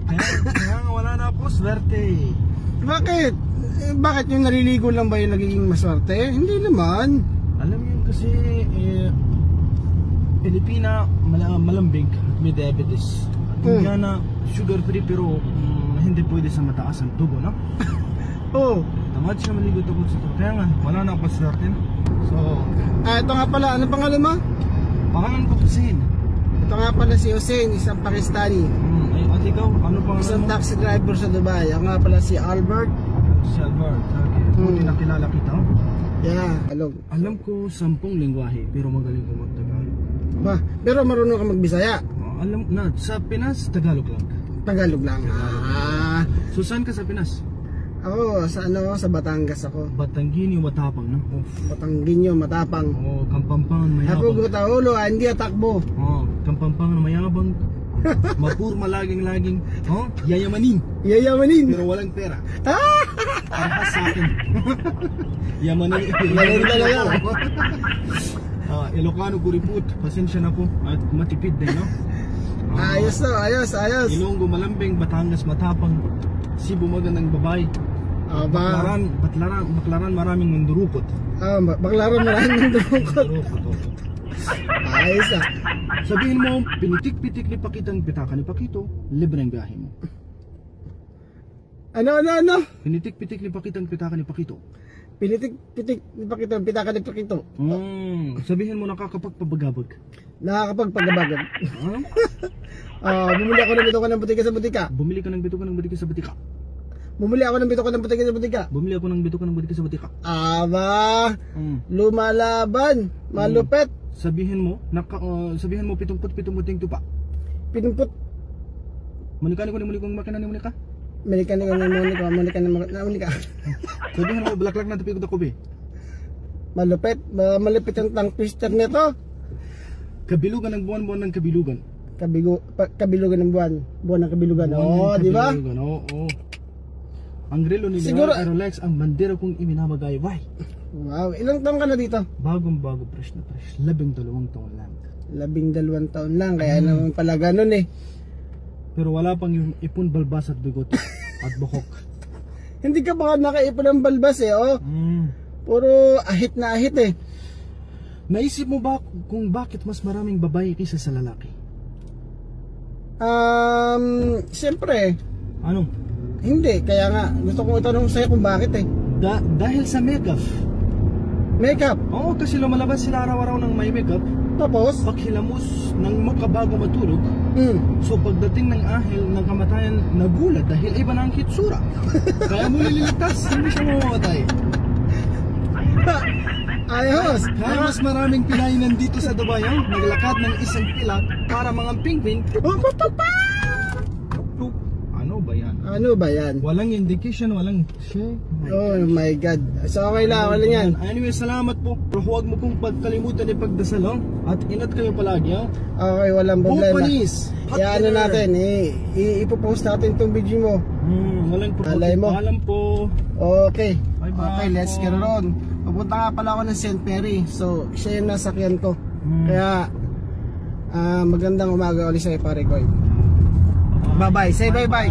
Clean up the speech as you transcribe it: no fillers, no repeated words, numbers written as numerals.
Kaya nga wala na ako swerte. Bakit? Bakit yung naliligo lang ba yung nagiging maswerte? Hindi naman. Alam mo yun kasi Pilipina malambing at may diabetes. At Indiana sugar free pero hindi pwede sa mataas ang tubo, no? Oo. Tamad siya maligo tungkol sa tubo. Kaya nga wala na ako swerte. So Ito nga pala, ano pangalan mo? pangalan ko Hussein. Ito nga pala si Hussein, isang Pakistani. At ikaw, ano pangalan Isang mo? taxi driver sa Dubai. Ako nga pala si Albert. Si Albert. Okay. Buti nakilala kita. Yeah, hello. Alam ko 10 lingwahe pero magaling ko mag-Tagalog. Ba, pero marunong ka magbisaya. Alam na, sa Pinas, Tagalog lang. Tagalog lang. So saan ka sa Pinas? Ako sa sa Batangas ako. Batanggini o Matapang, no? Batangginyo, matapang. Kampampangan mayabang. Ako gutaulo, hindi atakbo. Kampampangan mayabang. Mapurma laging-laging. Yayamanin. Yayamanin. Pero walang pera. Parehas sa akin. Yamanin. Yamanin talaga. Ilocano Kuriput. Pasensya na po. At matipid din, no? Ayos to, ayos. Ilonggo malambing, Batangas matapang. Cebu magandang babae. Baklaran maraming mandurukot. Baklaran maraming mandurukot. Ayos Sabihin mo, pinitik-pitik ni Pakitang pitaka ni Pakito, libre ang biyahe mo. Ano? Pinitik-pitik ni Pakitang pitaka ni Pakito. Pinitik-pitik ni Pakito, pitaka ni Pakito. Sabihin mo nakakapagpabagabag. Nakakapagpagabagag. Bumili ako ng bituka ng butika sa butika. Bumili ka ng bituka ng butika sa butika. Bumili ako ng bituka ng butika sa butika. Bumili ako ng bituka ng butika sa butika. Lumalaban, malupet. Sabihin mo, sabihin mo pitumput-pitumputing tupa. Pinumput. Manikani ko ni mulikong makina ni Monika. Monika. Sabihin mo, blaklak na tapik ko takobe. Malupet, malupit ang tongue twister nito. Kabilugan ng buwan ng kabilugan. Kabilugan ng buwan ng kabilugan. Di ba? Oo. Ang grilo ni Rolex ang bandera kong iminamagay. Why? Wow, ilang taon ka na dito? Bagong-bago, fresh na fresh. 12 taon lang. 12 taon lang, kaya naman pala ganun eh. Pero wala pang yung ipon, balbas at bigot at buhok. Hindi ka ba nakaipon ng balbas eh, Puro ahit na ahit eh. Naisip mo ba kung bakit mas maraming babae kaysa sa lalaki? Siyempre. Ano? Hindi, kaya nga gusto kong itanong sa'yo kung bakit eh. Dahil sa makeup. Makeup? Oo, kasi lumalabas sila araw-araw ng may makeup. Tapos? Paghilamos ng mukha bago matulog. So pagdating ng ahil ng kamatayan, nagulat dahil iba na ang hitsura. Kaya mo nililigtas, hindi siya mamamatay. Ayos! Kaya mas maraming Pilay nandito sa Dubai, naglakad ng isang pila para mga pingping. Ano ba yan? Walang indication, walang share. Oh my God. So okay lang yan. Anyway, salamat po. Pero huwag mo pong pagkalimutan ipagdasal, at ingat kayo palagi. Okay, walang problema. Bumpanis! Ano natin, ipopost natin itong video mo. Walang problema. Alam po. Okay. Bye-bye. Okay, let's get on. Pupunta nga pala ako ng St. Perry. So, siya yung nasakyan ko. Kaya, magandang umaga ulit sa'yo, pare ko. Bye-bye. Say bye-bye.